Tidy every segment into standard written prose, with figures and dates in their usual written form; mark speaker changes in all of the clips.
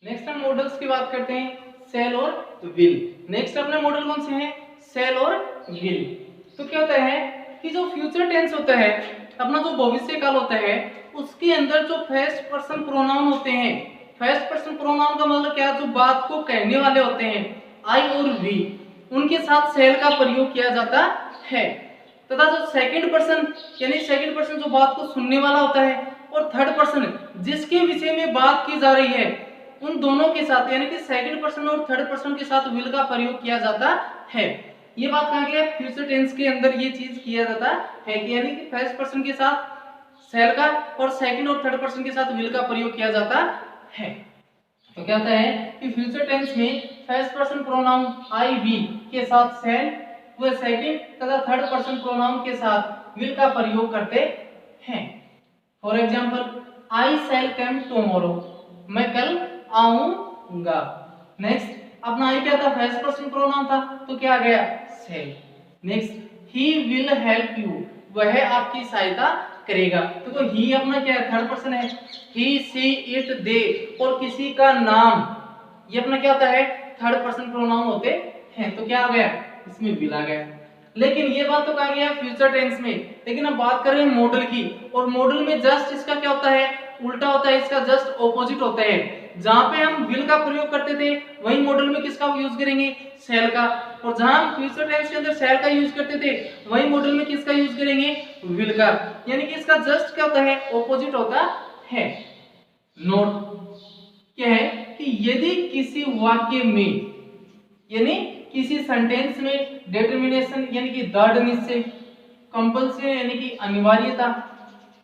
Speaker 1: Next हम models की बात करते हैं, सेल और विल। नेक्स्ट अपने मॉडल कौन से हैं, सेल और विल। तो क्या होता है कि जो फ्यूचर टेंस होता है, अपना जो भविष्य काल होता है, उसके अंदर जो फर्स्ट पर्सन प्रोनाउन होते हैं, फर्स्ट पर्सन प्रोनाउन का मतलब क्या, जो बात को कहने वाले होते हैं, आई और वी, उनके साथ सेल का प्रयोग किया जाता है। तथा जो सेकंड पर्सन यानी सेकंड पर्सन जो बात को सुनने वाला होता है, और थर्ड पर्सन जिसके विषय में बात की जा रही है, उन दोनों के साथ यानी कि सेकंड पर्सन और थर्ड पर्सन के साथ विल का प्रयोग किया जाता है। ये बात कहा गया फ्यूचर टेंस के अंदर, ये चीज किया जाता है कि यानी कि फर्स्ट पर्सन के साथ सेल का और सेकंड और थर्ड पर्सन के साथ विल का प्रयोग किया जाता है। तो क्या होता है कि फ्यूचर टेंस में first person pronoun I we के साथ सेल व सेकंड तथा थर्ड पर्सन प्रोनाउन के साथ विल का प्रयोग करते हैं। For example, I shall come tomorrow, मैं कल आऊंगा। नेक्स्ट अपना आई क्या था, फर्स्ट पर्सन प्रोनाउन था, तो क्या आ गया, shall. Next, he will help you, वह आपकी सहायता करेगा। तो ही अपना क्या है, थर्ड पर्सन है। ही सी इट दे और किसी का नाम, ये अपना क्या होता है, थर्ड पर्सन प्रोनाउन होते हैं। तो क्या आ गया, इसमें विल आ गया। लेकिन ये बात तो कहा गया फ्यूचर टेंस में, लेकिन अब बात कर रहे हैं मॉडल की, और मॉडल में जस्ट इसका क्या होता है, उल्टा होता है, इसका जस्ट ऑपोजिट होता है। जहां पे हम विल का प्रयोग करते थे, वही मॉडल में किसका यूज करेंगे, सेल का। और जहां हम फ्यूचर टेंस के अंदर सेल का यूज करते थे, वही मॉडल में किसका यूज करेंगे, विल का। यानी कि इसका जस्ट क्या होता है, ऑपोजिट होता है। नोट क्या है कि यदि किसी वाक्य में यानी किसी सेंटेंस में डिटरमिनेशन यानी कि दृढ़ निश्चय, कंपल्सन यानी कि अनिवार्यता,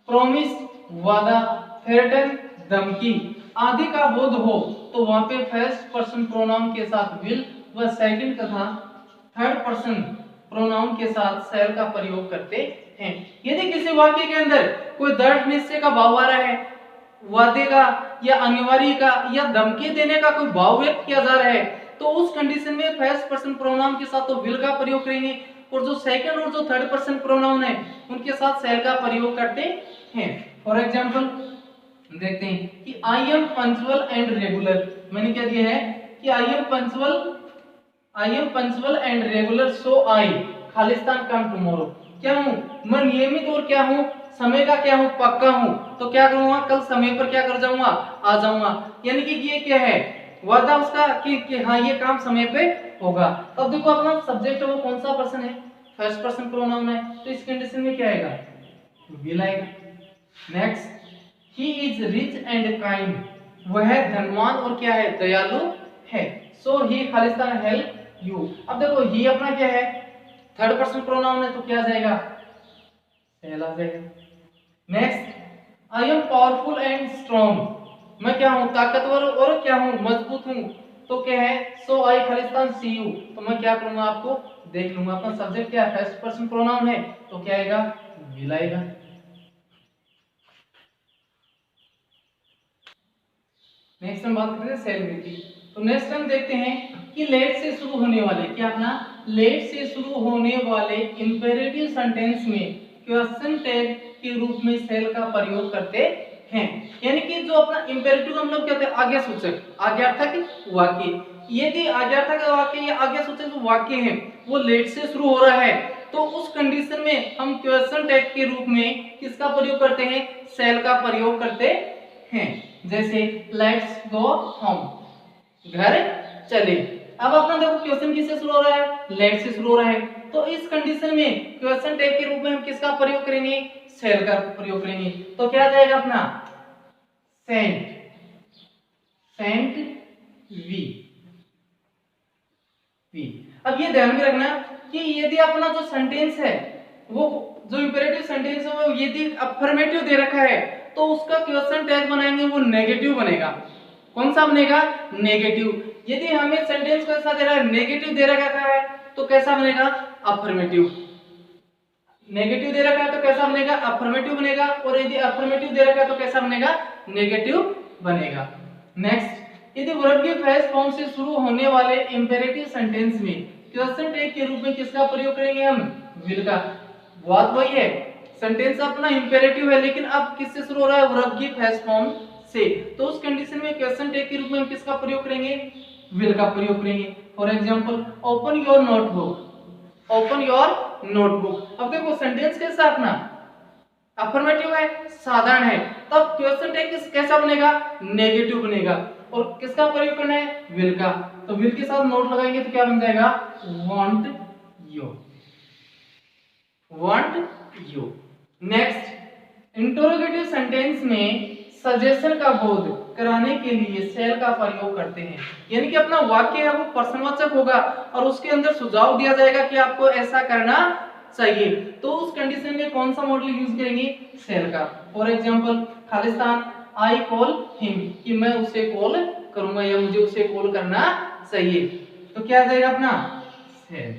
Speaker 1: प्रॉमिस वादा, थ्रेटन धमकी आदि का बोध हो, तो वहां पे फर्स्ट पर्सन प्रोनाउन के साथ विल व सेकंड तथा थर्ड पर्सन प्रोनाउन के साथ सेल का प्रयोग करते हैं। यदि किसी वाक्य के अंदर कोई दृढ़ निश्चय का भाव आ रहा है, वादे का या अनिवार्य का या धमकी देने का कोई भाव व्यक्त किया जा रहा है, तो उस कंडीशन में फर्स्ट पर्सन प्रोनाउन के साथ तो विल का प्रयोग करेंगे, और जो सेकंड और जो थर्ड पर्सन प्रोनाउन है, उनके साथ सेल का प्रयोग करते हैं। फॉर एग्जांपल देखते हैं कि I am punctual and regular. मैंने क्या दिया है कि I am punctual and regular, so I Khalistan come tomorrow. क्या हूं मैं, नियमित और क्या हूं, समय का क्या हूं, पक्का हूं। तो क्या करूंगा, कल समय पर क्या कर जाऊंगा, आ जाऊंगा। यानी कि ये क्या है, वादा उसका कि हाँ ये काम समय पे होगा। तो अब देखो अपना सब्जेक्ट वो कौन सा पर्सन है, फर्स्ट पर्सन प्रोनाउन है, तो इस कंडीशन में क्या आएगा, विल आएगा। Next, he is rich and kind, वह धनवान और क्या है, दयालु है। सो ही खालिस्तान हेल्प यू। अब देखो ही अपना क्या है, थर्ड पर्सन प्रोनाउन है, तो क्या जाएगा, सेल आ जाएगा। Next, I am powerful and strong, मैं क्या हूं, ताकतवर और क्या हूं, मजबूत हूं। तो क्या है, सो आई खालिस्तान सी यू, तो मैं क्या करूंगा, आपको देख लूंगा। अपना सब्जेक्ट क्या है, फर्स्ट पर्सन प्रोनाउन है, तो क्या आएगा, विल आएगा। नेक्स्ट हम बात करते हैं सेल विल की। तो नेक्स्ट हम देखते हैं कि लेट से शुरू होने वाले, क्या अपना लेट से शुरू होने वाले इंपेरेटिव सेंटेंस में क्वेश्चन टैग के रूप में सेल का प्रयोग करते हैं। यानी कि जो अपना इंपेरेटिव का मतलब क्या होता है, आज्ञा सूचक, आज्ञार्थक वाक्य। यदि आज्ञार्थक वाक्य या आज्ञा सूचक जो वाक्य है वो लेट से शुरू हो रहा है, तो उस कंडीशन में हम क्वेश्चन टैग के रूप में किसका प्रयोग करते हैं, सेल का प्रयोग करते हैं। जैसे लेट्स गो होम, घर चले। अब अपना देखो क्वेश्चन किससे शुरू हो रहा है, लेट से शुरू हो रहा है, तो इस कंडीशन में क्वेश्चन टैग के रूप में हम किसका प्रयोग करेंगे, सेल का प्रयोग करेंगे। तो क्या जाएगा अपना, सेंट, सेंट वी, वी। अब ये ध्यान में रखना कि यदि अपना जो सेंटेंस है, वो जो इंपेरेटिव सेंटेंस है, वो यदि अफर्मेटिव दे रखा है, तो उसका क्वेश्चन टैग बनाएंगे वो नेगेटिव बनेगा। कौन सा बनेगा, नेगेटिव। यदि हमें सेंटेंस को ऐसा दे रहा है, नेगेटिव दे रखा है, तो कैसा बनेगा, अफर्मेटिव। नेगेटिव दे रखा है तो कैसा बनेगा, अफर्मेटिव बनेगा। और यदि अफर्मेटिव दे रखा है तो कैसा बनेगा, नेगेटिव बनेगा। नेक्स्ट, यदि वर्ब के फर्स्ट फॉर्म से शुरू होने वाले इंपेरेटिव सेंटेंस में क्वेश्चन टैग के रूप में किसका प्रयोग करेंगे हम, विल का। बात वही है, सेंटेंस अपना इंपेरेटिव है, लेकिन अब किससे शुरू हो रहा है, वर्ब की फर्स्ट फॉर्म से, तो उस कंडीशन में क्वेश्चन टैग के रूप में हम किसका प्रयोग करेंगे, विल का प्रयोग करेंगे। For example open your notebook, open your notebook. अब देखो सेंटेंस कैसा अपना अफर्मेटिव है, साधारण है, तब क्वेश्चन टैग कैसा बनेगा, नेगेटिव बनेगा, और किसका प्रयोग करना है, विल का। तो विल के साथ नोट लगाएंगे तो क्या बन जाएगा, want you, want you. Next interrogative sentence में सजेशन का बोध कराने के लिए सेल का प्रयोग करते हैं, यानी कि अपना वाक्य है वो प्रश्नवाचक होगा और उसके अंदर सुझाव दिया जाएगा कि आपको ऐसा करना चाहिए, तो उस कंडीशन में कौन सा मॉडल यूज करेंगे, सेल का। For example Khalistan I call him, कि मैं उसे कॉल करूंगा या मुझे उसे कॉल करना चाहिए, तो क्या आ जाएगा अपना सेल।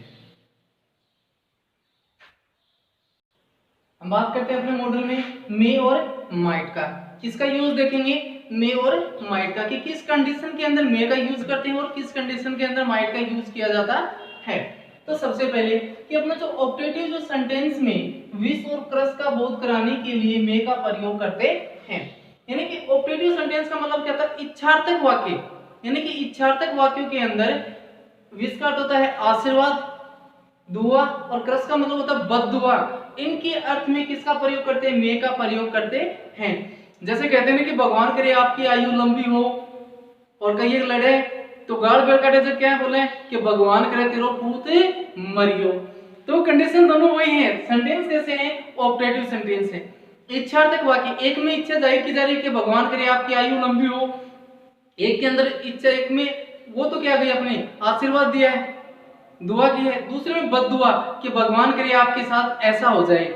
Speaker 1: हम बात करते हैं अपने मॉडल में मे और माइट का। किसका यूज देखेंगे, मे और माइट का, कि किस कंडीशन के अंदर मे का यूज करते हैं और किस कंडीशन के अंदर माइट का यूज किया जाता है। तो सबसे पहले कि अपना जो ऑब्जेक्टिव जो सेंटेंस में विश और क्रश का बोध कराने के लिए मे का प्रयोग करते हैं, यानी कि ऑब्जेक्टिव सेंटेंस का मतलब क्या था, इच्छार्थक वाक्य, यानी कि इच्छार्थक वाक्यों के अंदर विश का अर्थ होता है आशीर्वाद, दुआ, और क्रश का मतलब होता है बद्दुआ। इनके अर्थ में किसका प्रयोग करते हैं, मे का प्रयोग करते हैं। जैसे कहते हैं कि भगवान करे आपकी आयु लंबी हो, और कहीं लड़े तो गाड़ बेड़ काटे से क्या बोले कि भगवान करे तेरो पूत मरियो। तो कंडीशन दोनों वही है, सेंटेंस कैसे हैं, ऑब्जेक्टिव सेंटेंस है। इच्छार्थक वाक्य, एक में इच्छा जाहिर की जा रही है कि भगवान करे आपकी आयु लंबी हो, एक के अंदर इच्छा, एक में वो तो क्या गई अपने आशीर्वाद दिया है, दुआ की है, दूसरे में बद्दुआ कि भगवान करे आपके साथ ऐसा हो जाए,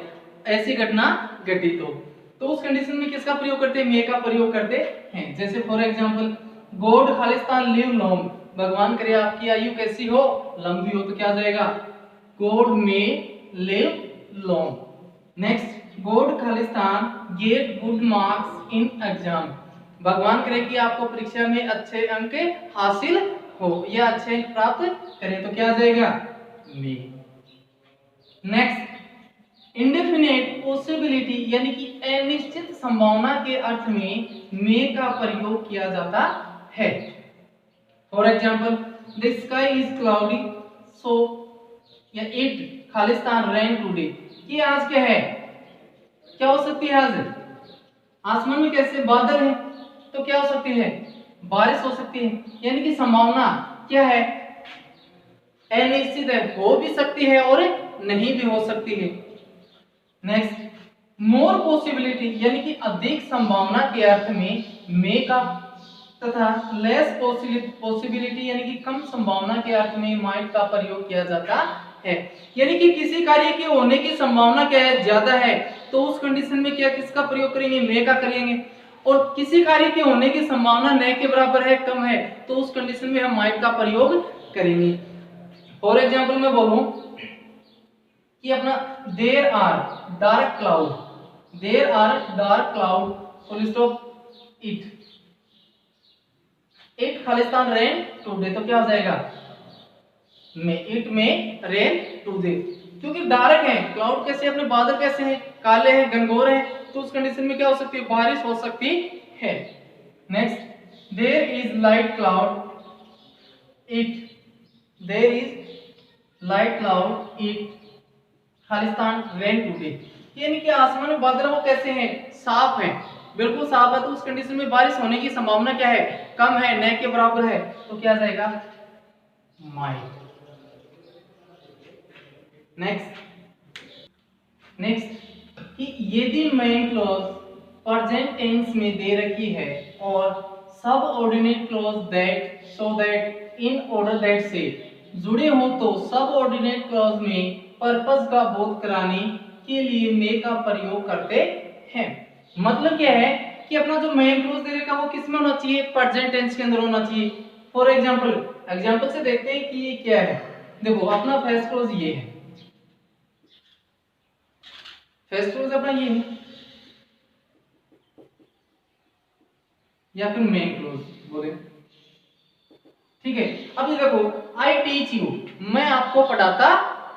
Speaker 1: ऐसी घटना घटित हो, तो उस कंडीशन में किसका प्रयोग करते हैं, मे का प्रयोग करते हैं। जैसे for example God Khalistan live long, भगवान करे आपकी आयु कैसी हो, लंबी हो, तो क्या आ जाएगा, God may live long. Next God Khalistan get good marks in exam, भगवान करे कि आपको परीक्षा में अच्छे अंक हासिल हो या अच्छे अंक प्राप्त करें, तो क्या आ जाएगा, मे। नेक्स्ट इंडेफिनिट पॉसिबिलिटी, यानी कि अनिश्चित संभावना के अर्थ में मे का प्रयोग किया जाता है। For example the sky is cloudy so या इट खालिस्तान रेन टुडे, ये आज क्या है, क्या हो सकती है, आज आसमान में कैसे बादल है, तो क्या हो सकती है, बारिश हो सकती है, यानी कि संभावना क्या है, अनिश्चित है, हो भी सकती है और नहीं भी हो सकती है। नेक्स्ट मोर पॉसिबिलिटी, यानी कि अधिक संभावना के अर्थ में मे का, तथा लेस पॉसिबिलिटी यानी कि कम संभावना के अर्थ में माइट का प्रयोग किया जाता है, यानी कि किसी कार्य के होने की संभावना क्या है, ज्यादा है, तो उस कंडीशन में क्या किसका प्रयोग करेंगे, मे का करेंगे, और किसी कार्य के होने की संभावना न के बराबर है, कम है, तो उस कंडीशन में हम माइट का प्रयोग करेंगे। फॉर एग्जांपल मैं बोलूं कि अपना there are dark cloud, there are dark cloud full stop it, it खालिस्तान रेन टुडे, तो क्या हो जाएगा, में, इट में रेन टुडे, क्योंकि डार्क है, क्लाउड कैसे, अपने बादल कैसे हैं, काले हैं, घनघोर हैं, तो उस कंडीशन में क्या हो सकती है, बारिश हो सकती है। Next there is light cloud it, there is light cloud it खालिस्तान रेन टुडे, यानी कि आसमान में बादल वो कैसे हैं, साफ है, बिल्कुल साफ है, तो उस कंडीशन में बारिश होने की संभावना क्या है, कम है, न के बराबर है, तो क्या जाएगा, माइट। नेक्स्ट कि यदि मेन क्लॉज प्रेजेंट टेंस में दे रखी है और subordinate clause that so that in order that से जुड़े हो, तो सबऑर्डिनेट क्लॉज में पर्पस का बोध कराने के लिए मे का प्रयोग करते हैं। मतलब क्या है कि अपना जो मेन क्लॉज दे रखा वो किस में होना चाहिए, प्रेजेंट टेंस के अंदर होना चाहिए। फॉर एग्जांपल से देखते हैं कि ये क्या है। देखो अपना फर्स्ट क्लॉज ये है, फर्स्ट क्लॉज अपना ये है या फिर मेन क्लॉज बोले, ठीक है। अब ये देखो आई टीच यू, मैं आपको पढ़ाता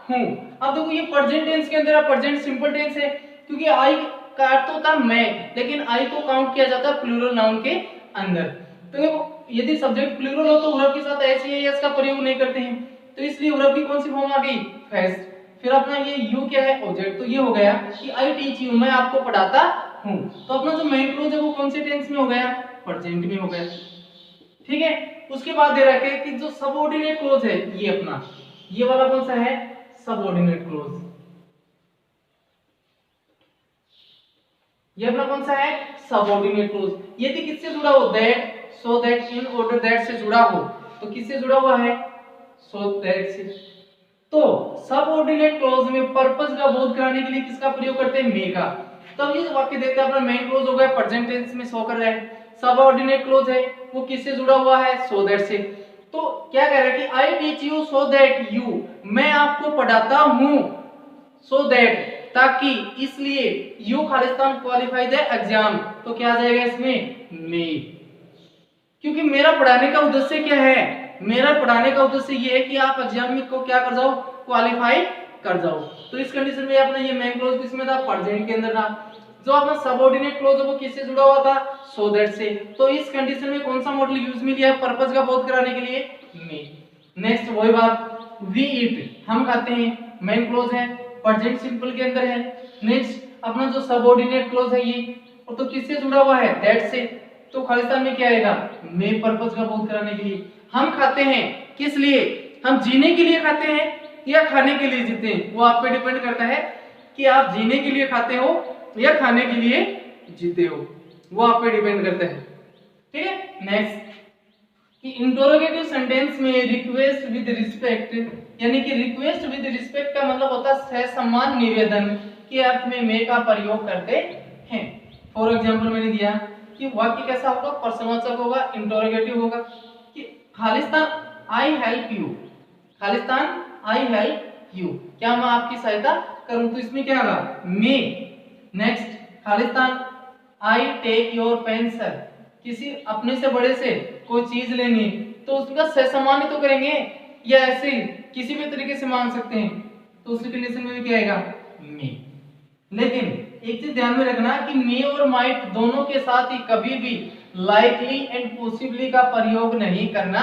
Speaker 1: हूं। अब देखो ये प्रेजेंट टेंस के अंदर प्रेजेंट सिंपल टेंस है, क्योंकि आई का अर्थ होता है मैं, लेकिन आई को काउंट किया जाता है प्लूरल नाउन के अंदर। तो देखो यदि सब्जेक्ट प्लूरल हो तो वर्ब के साथ एस या एस का प्रयोग नहीं करते हैं, तो इसलिए वर्ब की कौन सी फॉर्म आ गई, फेस्ट। फिर अपना ये यू क्या है, ऑब्जेक्ट। तो ये हो गया कि आई टीच यू, मैं आपको पढ़ाता हूं। तो अपना जो मेन क्लोज है वो कौन से टेंस में हो गया, प्रेजेंट में हो गया। ठीक है, उसके बाद दे रखा है कि जो सबऑर्डिनेट क्लोज है ये अपना, ये वाला कौन सा है, सबऑर्डिनेट क्लोज। ये अपना कौन सा है, सबऑर्डिनेट क्लोज। यदि किससे जुड़ा हो, that, so that, in order that से जुड़ा हो, तो किससे जुड़ा हुआ है, सो दैट से। तो सबऑर्डिनेट क्लोज में पर्पस का बोध कराने के लिए किसका प्रयोग करते हैं, मे का। तब ये वाक्य देखते हैं अपना मेन क्लोज हो गया, प्रेजेंट टेंस में शो कर रहा है। सबऑर्डिनेट क्लोज है वो किससे जुड़ा हुआ है, सो दैट से। तो क्या कह रहा है कि I teach you so that you, मैं आपको पढ़ाता हूं, सो दैट ताकि, इसलिए, you Khalistan qualify the exam. तो क्या आ जाएगा इसमें, मे। क्योंकि मेरा पढ़ाने का उद्देश्य क्या है, मेरा पढ़ाने का उद्देश्य ये है कि आप एग्जाम में को क्या कर जाओ, क्वालिफाई कर जाओ। तो इस कंडीशन में अपना ये मेन क्लोज किसमें था, प्रेजेंट के अंदर था। जो अपना सबऑर्डिनेट क्लोज है वो किससे जुड़ा हुआ था, सो दैट से। तो इस कंडीशन में कौन सा मॉडल यूज में लिया है, पर्पस का बोध कराने के लिए, मे। नेक्स्ट वही बात, वी ईट, हम खाते हैं, मेन क्लोज है, प्रेजेंट सिंपल के अंदर है। नेक्स्ट अपना जो सबऑर्डिनेट क्लोज है ये, तो किससे जुड़ा हुआ है, दैट से। तो खालिस्तान में क्या आएगा, मे, पर्पस का बोध कराने के लिए। हम खाते हैं किस लिए, हम जीने के लिए खाते हैं या खाने के लिए जीते हैं, वो आप पे डिपेंड करता है कि आप जीने के लिए खाते हो या खाने के लिए जीते हो, वो आप पे डिपेंड करता है। ठीक है, नेक्स्ट कि इंटरोगेटिव सेंटेंस में रिक्वेस्ट विद रिस्पेक्ट, यानी कि रिक्वेस्ट विद रिस्पेक्ट का मतलब होता है ससम्मान निवेदन के अर्थ में मे का प्रयोग करते हैं। फॉर एग्जांपल मैंने दिया कि वाक्य कैसा होगा, प्रश्नवाचक होगा, इंटरोगेटिव होगा कि खालिस्तान आई हेल्प यू, खालिस्तान आई हेल्प यू, क्या मैं आपकी सहायता करूं, तो इसमें क्या होगा, मे। नेक्स्ट खालिस्तान आई टेक योर पेंसिल, किसी अपने से बड़े से कोई चीज लेनी है तो उसका सहसम्मान तो करेंगे, या ऐसे किसी भी तरीके से मांग सकते हैं, तो उसी कंडीशन में भी क्या आएगा, मे। लेकिन एक चीज ध्यान में रखना कि मे और माइट दोनों के साथ ही कभी भी लाइकली एंड पॉसिबली का प्रयोग नहीं करना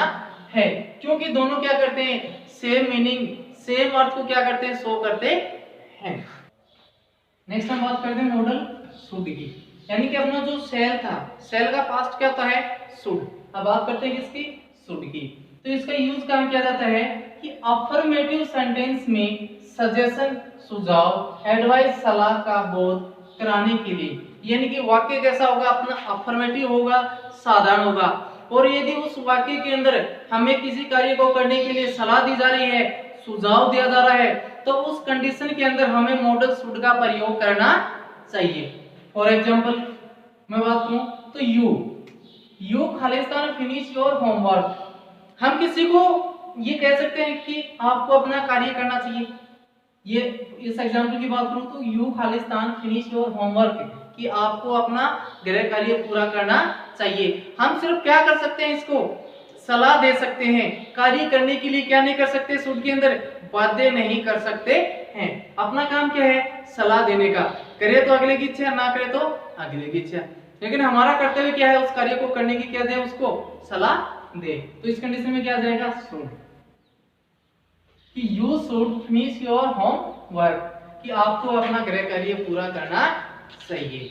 Speaker 1: है, क्योंकि दोनों क्या करते हैं, सेम मीनिंग, सेम अर्थ को क्या करते हैं, शो करते हैं। नेक्स्ट हम बात करते हैं मॉडल शुड की, यानी कि अपना जो सेल था, सेल का पास्ट क्या होता है, शुड। अब बात करते हैं किसकी, शुड की। तो इसका यूज कहां किया जाता है कि अफर्मेटिव सेंटेंस में सजेशन, सुझाव, एडवाइस, सलाह का बोध कराने के लिए, यानी कि वाक्य कैसा होगा, अपना अफर्मेटिव होगा, साधारण होगा। और यदि उस वाक्य के अंदर हमें किसी कार्य को करने के लिए सलाह दी जा रही है, सुझाव दिया जा रहा है, तो उस कंडीशन के अंदर हमें मॉडल शुड का प्रयोग करना चाहिए। फॉर एग्जांपल मैं बात करूं तो you Khalistan finish your homework, हम किसी को ये कह सकते हैं कि आपको अपना कार्य करना चाहिए। ये इस एग्जांपल की बात करूं तो you Khalistan finish your homework, कि आपको अपना गृह कार्य पूरा करना चाहिए। हम सिर्फ क्या कर सकते हैं, इसको सलाह दे सकते हैं, कार्य करने के लिए क्या नहीं कर सकते, शुड के अंदर बाध्य नहीं कर सकते हैं। अपना काम क्या है, सलाह देने का, करे तो अगले की इच्छा, ना करे तो अगले की इच्छा, लेकिन हमारा कर्तव्य क्या है, उस कार्य को करने की क्या दे, उसको सलाह दे। तो इस कंडीशन में क्या आ जाएगा, शुड, कि you should finish your homework, कि आपको अपना गृह कार्य पूरा करना चाहिए।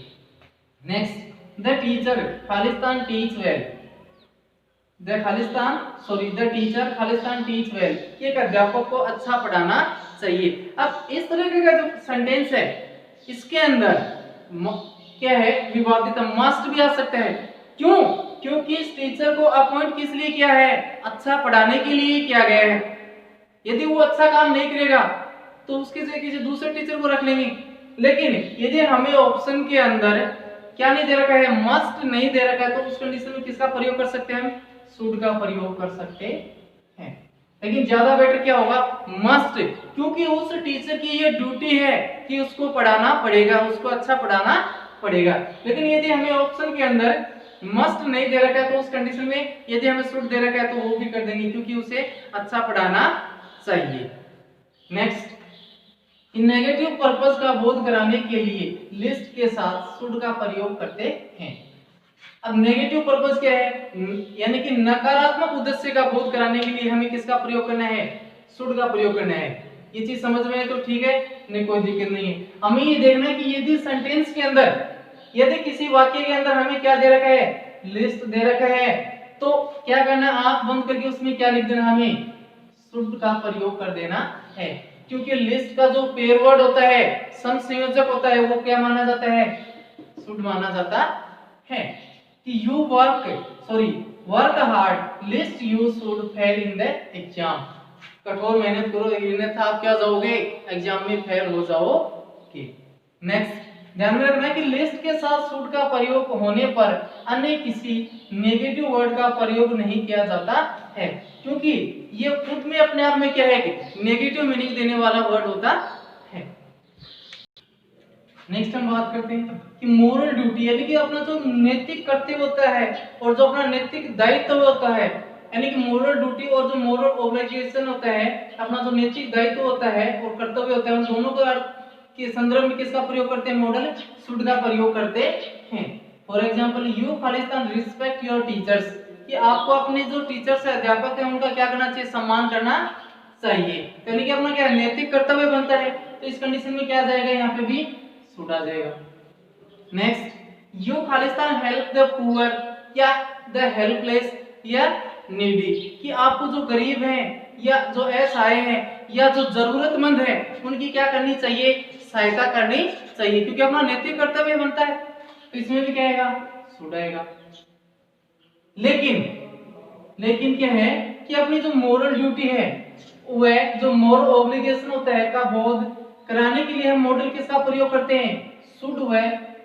Speaker 1: Next the teacher Khalistan teach well, the teacher Khalistan teach well, कि एक अध्यापक को अच्छा पढ़ाना चाहिए। अब इस तरह का जो सेंटेंस है इसके अंदर क्या है, विवादित मस्ट भी आ सकता है। क्यों, क्योंकि इस टीचर को अपॉइंट किस लिए किया है, अच्छा पढ़ाने के लिए किया गया है। यदि वो अच्छा काम नहीं करेगा तो उसके जगह किसी दूसरे टीचर को रख लेंगे। लेकिन यदि हमें ऑप्शन के अंदर क्या नहीं दे रखा है, मस्ट नहीं दे रखा है, तो उस कंडीशन में किसका प्रयोग कर सकते हैं, हम शुड का प्रयोग कर सकते हैं। लेकिन ज्यादा बेटर क्या होगा, मस्ट, क्योंकि उस टीचर की ये ड्यूटी है कि उसको पढ़ाना पड़ेगा, उसको अच्छा पढ़ाना पड़ेगा। लेकिन यदि हमें ऑप्शन के अंदर मस्ट नहीं दे रखा है तो उस कंडीशन में यदि हमें शुड दे रखा है तो वो भी कर देंगे, क्योंकि उसे अच्छा पढ़ाना चाहिए। नेक्स्ट नेगेटिव पर्पस का बोध कराने के लिए लिस्ट के साथ शुड का प्रयोग करते हैं। अब नेगेटिव पर्पस क्या है, यानी कि नकारात्मक उद्देश्य का बोध कराने के लिए हमें किसका प्रयोग करना है, शुड का प्रयोग करना है। ये चीज समझ में है तो ठीक है, नहीं कोई दिक्कत नहीं है। हमें ये देखना है कि यदि सेंटेंस के अंदर, यदि किसी वाक्य के अंदर हमें क्या दे रखा है, लिस्ट दे रखा है, तो क्या करना है, आंख बंद करके उसमें क्या लिख देना, हमें शुड का प्रयोग कर देना है। क्योंकि लिस्ट का जो पेयर वर्ड होता है, सम संयोजक होता है, वो क्या माना जाता है, शुड माना जाता है। कि you work hard list you should fail in the exam. कठोर मेहनत करो, अन्यथा आप क्या जाओगे, एग्जाम में फेल हो जाओगे। नेक्स्ट ध्यान में रखना है कि लिस्ट के साथ शुड का प्रयोग होने पर अन्य किसी नेगेटिव वर्ड का प्रयोग नहीं किया जाता है, क्योंकि ये खुद में अपने आप में क्या है कि नेगेटिव मीनिंग देने वाला वर्ड होता है। नेक्स्ट हम बात करते हैं कि मोरल ड्यूटी, यानी कि अपना जो नैतिक कर्तव्य होता है और जो अपना नैतिक दायित्व होता है, यानी कि मोरल ड्यूटी और जो मोरल ऑब्लिगेशन होता है, अपना जो नैतिक दायित्व होता है और कर्तव्य होता है, उन दोनों का के संदर्भ में किसका प्रयोग करते हैं, मॉडल शुड का प्रयोग करते हैं। For example you Khalistan respect your teachers, कि आपको अपने जो टीचर्स है, अध्यापक है, उनका क्या करना चाहिए, सम्मान करना चाहिए। यानी कि अपना क्या नैतिक कर्तव्य बनता है, तो इस कंडीशन में क्या आ जाएगा, यहाँ पे भी शुड आ जाएगा। Next you Khalistan help the poor या द हेल्पलेस या नीडी, कि आपको जो गरीब हैं या जो असहाय हैं या जो जरूरतमंद हैं, उनकी क्या करनी चाहिए, सहायता करनी चाहिए, क्योंकि अपना नैतिक कर्तव्य बनता है। तो इसमें भी क्या आएगा, शुड आएगा। लेकिन क्या है कि अपनी जो मोरल ड्यूटी है, वह जो मोरल ऑब्लिगेशन होता है का बोध कराने के लिए हम मॉडल किसका प्रयोग करते हैं, शुड व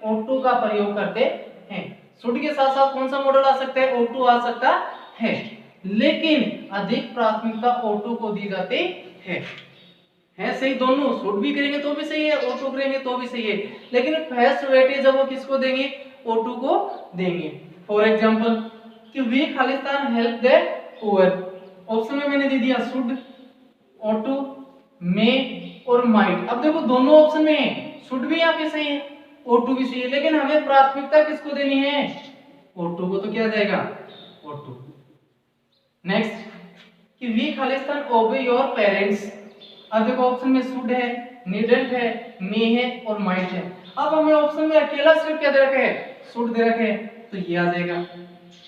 Speaker 1: ऑटो का प्रयोग करते हैं। शुड के साथ साथ कौन सा मॉडल आ सकता है, ऑटो आ सकता है, लेकिन अधिक प्राथमिकता ऑटो को दी जाती है सही, दोनों शुड भी करेंगे तो भी सही है, ऑटो करेंगे तो भी सही है, लेकिन फर्स्ट वेटेज वो किसको देंगे, ऑटो को देंगे। फॉर एग्जांपल कि वी खालिस्तान हेल्प द पुअर, ऑप्शन में मैंने दे दिया शुड, ऑटो, मे और माइट। अब देखो दोनों ऑप्शन में है, शुड भी यहाँ पे सही है, ऑटो भी सही है, लेकिन हमें प्राथमिकता किसको देनी है, ऑटो को। तो क्या जाएगा, ऑटो। नेक्स्ट कि वी खालिस्तान ओबे योर पेरेंट्स, अब देखो ऑप्शन में शुड है, नीडेंट है, मे है और माइट है। अब हमें ऑप्शन में अकेला सिर्फ क्या दे रखा है, शुड दे रखे है, तो ये आ जाएगा।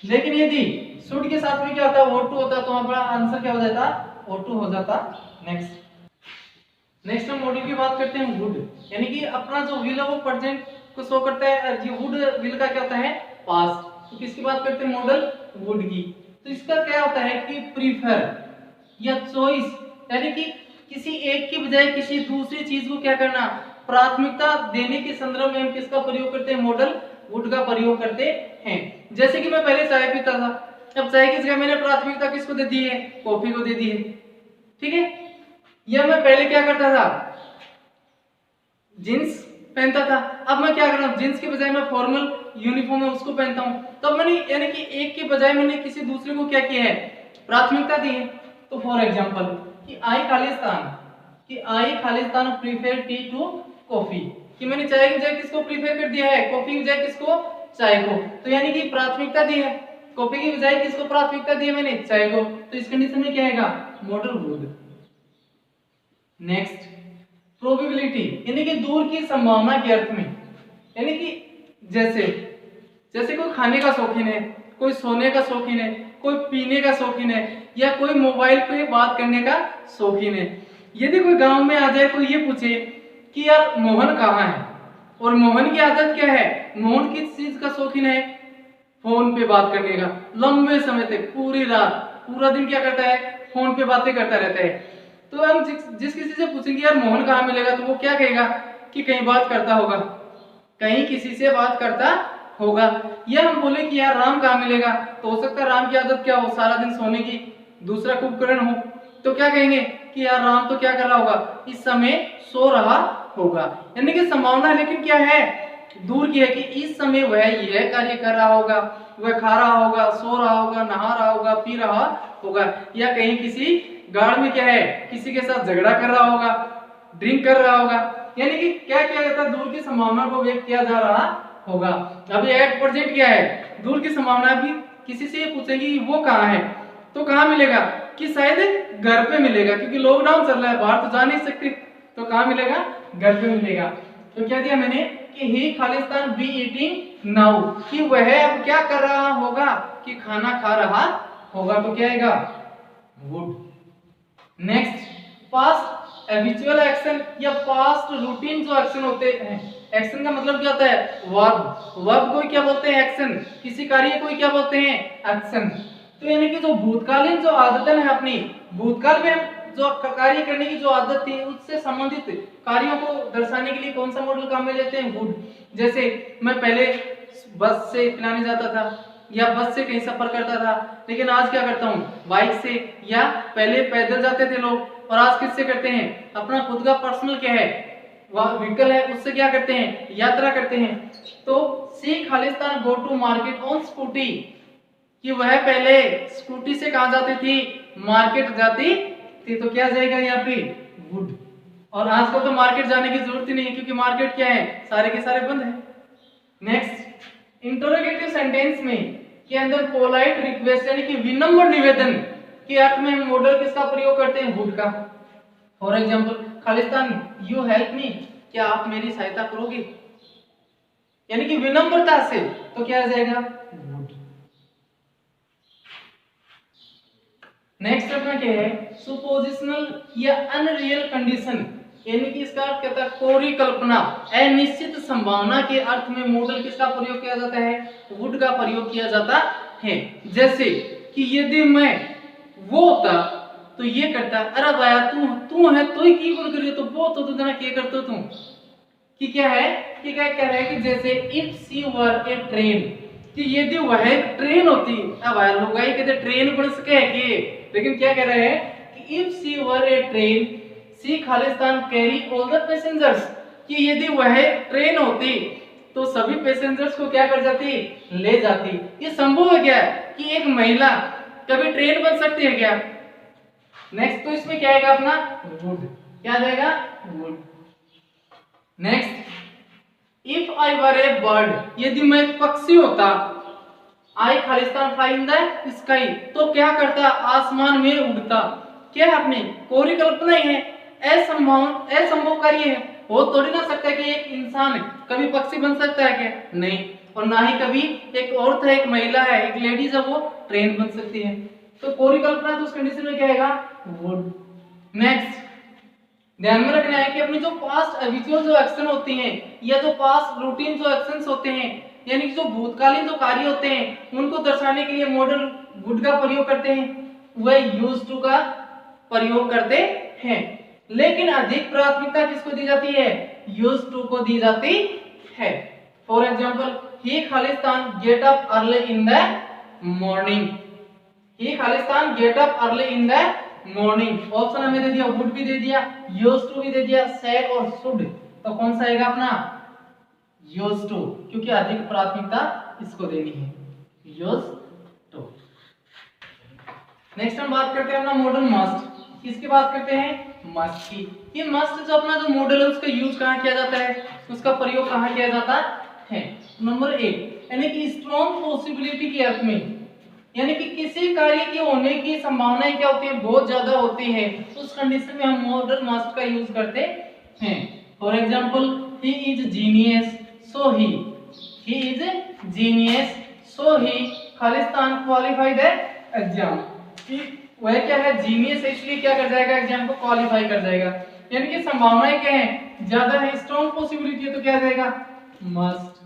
Speaker 1: लेकिन यदि शुड के साथ में क्या होता है, ऑटो होता, तो हमारा आंसर क्या हो जाता, ऑटो हो जाता। नेक्स्ट हम मॉडल की बात करते हैं, वुड, यानी कि अपना जो विल है वो प्रेजेंट को शो करता है, ये वुड विल का क्या होता है, पास्ट। तो किसकी बात करते हैं, मॉडल वुड की। तो इसका क्या होता है कि प्रीफर या चॉइस, यानी कि किसी एक की बजाय किसी दूसरी चीज को क्या करना, प्राथमिकता देने के संदर्भ में हम किसका प्रयोग करते हैं, मॉडल वुड का प्रयोग करते हैं। जैसे कि मैं पहले चाय पीता था, अब चाय की जगह मैंने प्राथमिकता किसको दे दी है, कॉफी को दे दी है, ठीक है। या मैं पहले क्या करता था, जींस पहनता था, अब मैं क्या कर रहा हूँ, जींस के बजाय मैं फॉर्मल यूनिफॉर्म है उसको पहनता हूँ। तब मैंने यानी कि एक के बजाय मैंने किसी दूसरे को क्या किया है, प्राथमिकता दी है। तो फॉर एग्जांपल कि आई खालिस्तान प्रीफर टी टू कॉफी, कि मैंने चाय की बजाय किसको प्रीफर कर दिया है, कॉफी की बजाय किसको, चाय को। तो यानी कि प्राथमिकता दी है, कॉफी की बजाय किसको प्राथमिकता दी है मैंने, चाय को। तो इस कंडीशन में क्या आएगा, मॉडल वुड। नेक्स्ट प्रोबेबिलिटी, यानी कि दूर की संभावना के अर्थ में, यानी कि जैसे कोई खाने का शौकीन है, कोई सोने का शौकीन है, कोई पीने का शौकीन है, या कोई मोबाइल पे बात करने का शौकीन है। यदि कोई गांव में आ जाए, कोई ये पूछे कि यार मोहन कहाँ है, और मोहन की आदत क्या है, मोहन किस चीज का शौकीन है, फोन पे बात करने का, लंबे समय तक पूरी रात पूरा दिन क्या करता है, फोन पे बातें करता रहता है। तो हम जिस किसी से पूछेंगे यार मोहन कहाँ मिलेगा, तो वो क्या कहेगा कि कहीं बात करता होगा, कहीं किसी से बात करता होगा। या हम बोले कि यार राम कहाँ मिलेगा, तो हो सकता है राम की आदत क्या हो, सारा दिन सोने की, दूसरा कुंभकर्ण हो, तो क्या कहेंगे कि यार राम तो क्या कर रहा होगा, इस समय सो रहा होगा। यानी कि संभावना लेकिन क्या है, दूर की है, कि इस समय वह यह कार्य कर रहा होगा, वह खा रहा होगा, सो रहा होगा, नहा रहा होगा, पी रहा होगा, या कहीं किसी गाड़ में क्या है, किसी के साथ झगड़ा कर रहा होगा, ड्रिंक कर रहा होगा, यानी कि क्या किया जाता है, दूर की संभावना को व्यक्त किया जा रहा होगा। अभी एट प्रेजेंट क्या है, दूर की संभावना भी किसी से ये पूछेगी वो कहाँ है, तो कहाँ मिलेगा कि शायद घर पे मिलेगा, क्योंकि लॉकडाउन चल रहा है, बाहर तो जा नहीं सकते, तो कहाँ मिलेगा, घर पे मिलेगा। तो क्या दिया मैंने कि ही खालिस्तान बी ईटिंग नाउ, कि वह अब क्या कर रहा होगा, कि खाना खा रहा होगा, तो क्या आएगा, would. Next, past habitual action या पास्ट रूटीन जो एक्शन होते हैं, एक्शन का मतलब क्या होता है, वर्ब, वर्ब को क्या बोलते हैं, एक्शन, किसी कार्य को क्या बोलते हैं, एक्शन। तो यानी कि जो भूतकालीन जो आदतें हैं अपनी, भूतकाल में जो कार्य करने की जो आदत थी उससे संबंधित कार्यों को दर्शाने के लिए कौन सा मॉडल काम में लेते हैं, वुड। जैसे मैं पहले बस से पिलाने जाता था या बस से कहीं सफर करता था, लेकिन आज क्या करता हूँ, बाइक से, या पहले पैदल जाते थे लोग और आज किससे करते हैं, अपना खुद का पर्सनल क्या है, वह व्हीकल है, उससे क्या करते हैं, यात्रा करते हैं। तो सी खालिस्तान go to market on scooty, कि वह पहले स्कूटी से कहां जाती थी, मार्केट जाती थी, तो क्या जाएगा यहाँ पे, वुड। और आज को तो मार्केट जाने की जरूरत ही नहीं है, क्योंकि मार्केट क्या है, सारे के सारे बंद है। नेक्स्ट, इंटरोगेटिव सेंटेंस में के अंदर पोलाइट रिक्वेस्ट यानी कि विनम्र निवेदन के अर्थ में हम मॉडल किसका प्रयोग करते हैं, वुड का। For example, Khalistan you help me, क्या आप मेरी सहायता करोगे, यानी कि विनम्रता से, तो क्या आ जाएगा, वुड। नेक्स्ट अपना क्या है, सुपोजिशनल या अनरियल कंडीशन, यानी कि इसका अर्थ कहता है कोरी कल्पना, अनिश्चित संभावना के अर्थ में मॉडल किसका प्रयोग किया जाता है, वुड का प्रयोग किया जाता है। जैसे कि यदि मैं वो होता तो ये करता, अरे भाया तू है तो ही की बोल कर, तो वो तो तू जना क्या करते तुम, कि क्या है, कि क्या कह रहा है कि जैसे if she were a train, कि यदि वह ट्रेन होती, अब भाई लुगाई कहते ट्रेन बन सके है कि, लेकिन क्या कह रहे हैं कि if she were a train she खालिस्तान कैरी ऑल द पैसेंजर्स, कि यदि वह ट्रेन होती तो सभी पैसेंजर्स को क्या कर जाती, ले जाती। ये संभव है क्या कि एक महिला कभी ट्रेन बन सकती है क्या। नेक्स्ट, तो इसमें क्या आएगा अपना, वुड, क्या आ जाएगा, would. Next, if I were a bird, यदि मैं एक पक्षी होता, आई खालिस्तान फ्लाई इन द स्काई, तो क्या करता, आसमान में उड़ता। क्या है अपनी कोरी कल्पना ही है, असंभव कार्य है, हो थोड़ी ना सकता है कि एक इंसान कभी पक्षी बन सकता है क्या, नहीं। और ना ही कभी एक औरत है, एक महिला है, एक लेडीज है, वो ट्रेन बन सकती है। तो कोरी कल्पना तो उस कंडीशन में क्या आएगा, वुड। नेक्स्ट, ध्यान में रखना है कि अपनी जो पास्ट हैबिचुअल जो एक्शन होती हैं या जो पास्ट रूटीन जो एक्शंस होते हैं, यानी कि जो भूतकालीन जो कार्य होते हैं उनको दर्शाने के लिए मॉडल वुड का प्रयोग करते हैं, वह यूज्ड टू का प्रयोग करते हैं। लेकिन अधिक प्राथमिकता किसको दी जाती है, यूज्ड टू को दी जाती है। For example, he Khalistan get up early in the morning, he Khalistan get up early in the morning. Option हमें दे दिया, वुड भी दे दिया, यूज्ड टू भी दे दिया, सैड और शुड, तो कौन सा आएगा अपना, यूज्ड टू, क्योंकि अधिक प्राथमिकता इसको देनी है, यूज्ड टू। नेक्स्ट हम बात करते हैं अपना मॉडल मस्ट, किसकी बात करते हैं, मस्ट की। ये मस्ट जो अपना जो मॉडल है उसका यूज कहां किया जाता है, उसका प्रयोग कहां किया जाता है। नंबर 1, यानी कि स्ट्रॉन्ग पॉसिबिलिटी के अर्थ में, यानी कि किसी कार्य के होने की संभावनाएं क्या होती है, बहुत ज्यादा होती है, उस कंडीशन में हम मॉडल मस्ट का यूज करते हैं। For example, he is genius so he is genius so he Khalistan qualify the exam, कि वह क्या है, जीनियस है, इसलिए क्या कर जाएगा, एग्जाम को क्वालिफाई कर जाएगा। यानी कि संभावनाएं क्या है, ज्यादा है, स्ट्रॉन्ग पॉसिबिलिटी है, तो क्या आ जाएगा, मस्ट।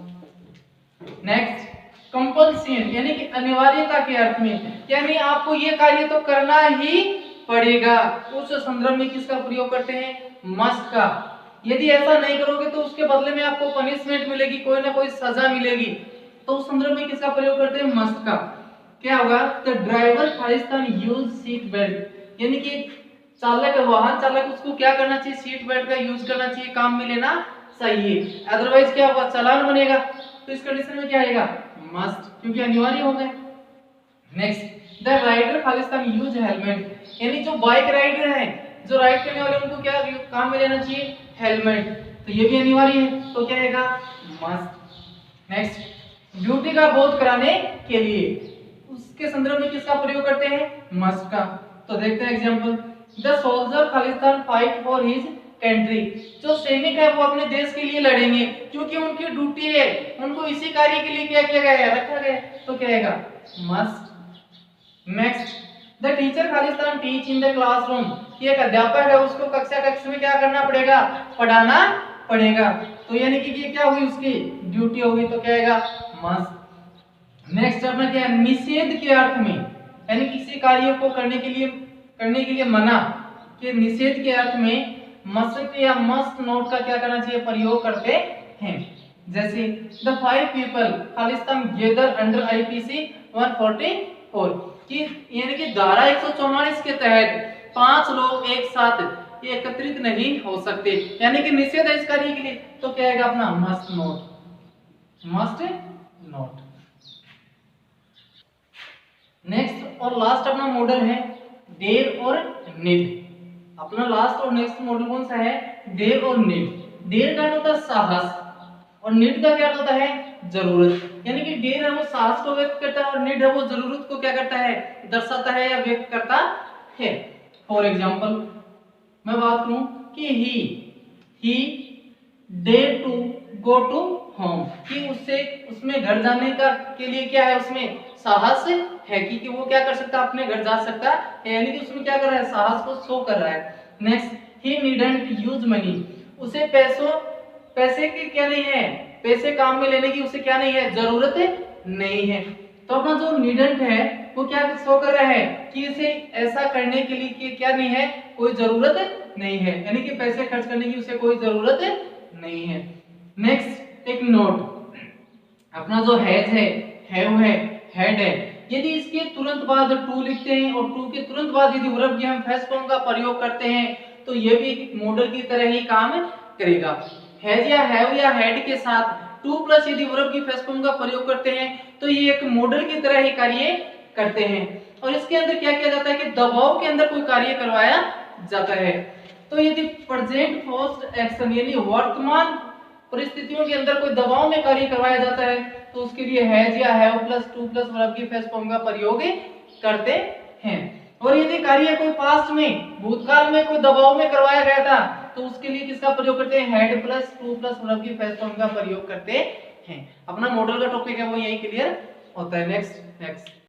Speaker 1: नेक्स्ट, कंपल्सन, यानी कि अनिवार्यता के अर्थ में, यानी आपको ये कार्य तो करना ही पड़ेगा, उस संदर्भ में किसका प्रयोग करते हैं, मस्ट का। यदि ऐसा नहीं करोगे तो उसके बदले में आपको पनिशमेंट मिलेगी, कोई ना कोई सजा मिलेगी, तो उस संदर्भ में किसका प्रयोग करते हैं, मस्ट का। क्या होगा, the driver Khalistan use seat belt, यानी कि चालक वाहन चालक उसको क्या करना चाहिए, सीट बेल्ट का यूज करना चाहिए, काम में लेना चाहिए, अदरवाइज क्या होगा, चालान बनेगा। तो इस कंडीशन में क्या आएगा, मस्ट, क्योंकि अनिवार्य हो गए। नेक्स्ट, द राइडर खालिस्तान यूज हेलमेट, यानी जो बाइक राइडर है जो राइड करने वाले उनको क्या काम में लेना चाहिए, हेलमेट, तो ये भी अनिवार्य है, तो क्या आएगा, मस्ट। नेक्स्ट, ड्यूटी का बोध कराने के लिए उसके संदर्भ में किसका प्रयोग करते हैं, मस्ट का। तो देखते हैं example, the soldier Khalistan fight for his country, जो सैनिक है वो अपने देश के लिए लड़ेंगे क्योंकि उनकी ड्यूटी है, उनको इसी कार्य के लिए क्या किया गया है, रखा गया है, तो क्या आएगा, must. Next, the teacher Khalistan teach in the classroom, ये एक अध्यापक है, उसको कक्ष में क्या करना पड़ेगा, पढ़ाना पड़ेगा, तो यानी कि ये क्या होगी, उसकी ड्यूटी होगी, तो क्या आएगा, मस्ट। नेक्स्ट अपना क्या है, निषेध के अर्थ में, यानी किसी कार्य को करने के लिए मना के निषेध के अर्थ में मस्ट या मस्ट नोट का क्या करना चाहिए, प्रयोग करते हैं। जैसे the 5 people Khalistan gather under IPC 144, कि यानी कि धारा 144 के तहत 5 लोग एक साथ एकत्रित नहीं हो सकते, यानी कि निषेध है इस कार्य के लिए, तो क्या आएगा अपना must note, must note. Next और लास्ट अपना मॉडल है डेयर और नीड। अपना लास्ट और नेक्स्ट मॉडल कौन सा है, डेयर और नीड। डेयर का होता है साहस और नीड का क्या होता है, जरूरत, यानी कि डेयर है वो साहस को व्यक्त करता है और नीड है वो जरूरत को क्या करता है, दर्शाता है या व्यक्त करता है। फॉर एग्जांपल मैं बात करूं कि he dare to go to home, कि उसमें घर जाने का के लिए क्या है, उसमें साहस है कि वो क्या कर सकता है, अपने घर जा सकता है, यानी कि उसमें क्या कर रहा है, साहस को शो कर रहा है। नेक्स्ट, ही नीडंट यूज मनी, उसे पैसे की क्या नहीं है, पैसे काम में लेने की उसे क्या नहीं है, जरूरत नहीं है। तो अपना जो नीडंट है वो क्या शो कर रहा है कि इसे ऐसा करने के लिए क्या नहीं है, कोई जरूरत नहीं है, यानी कि पैसे खर्च करने की उसे कोई जरूरत नहीं है। नेक्स्ट एक नोट, अपना जो हैज है, हैव है, हेड है, यदि इसके तुरंत बाद टू लिखते हैं और टू के तुरंत बाद यदि वर्ब के हम फर्स्ट फॉर्म का प्रयोग करते हैं तो ये भी एक मॉडल की तरह ही काम करेगा। हैज या हैव या हेड के साथ टू प्लस यदि वर्ब की फर्स्ट फॉर्म का प्रयोग करते हैं तो ये एक मॉडल की तरह ही कार्य करते हैं और इसके अंदर क्या किया जाता है कि दबाव के अंदर कोई कार्य करवाया जाता है। तो यदि प्रेजेंट फोर्स्ड एक्शन यानी वर्तमान परिस्थितियों के अंदर कोई दबाव में कार्य करवाया जाता है तो उसके लिए हैज या have plus two plus verb की फर्स्ट फॉर्म का प्रयोग करते हैं। और यदि कार्य कोई पास्ट में भूतकाल में कोई दबाव में करवाया गया था तो उसके लिए किसका प्रयोग करते हैं, head plus two plus verb की फर्स्ट फॉर्म का प्रयोग करते हैं। अपना मॉडल का टॉपिक है वो यही क्लियर होता है। नेक्स्ट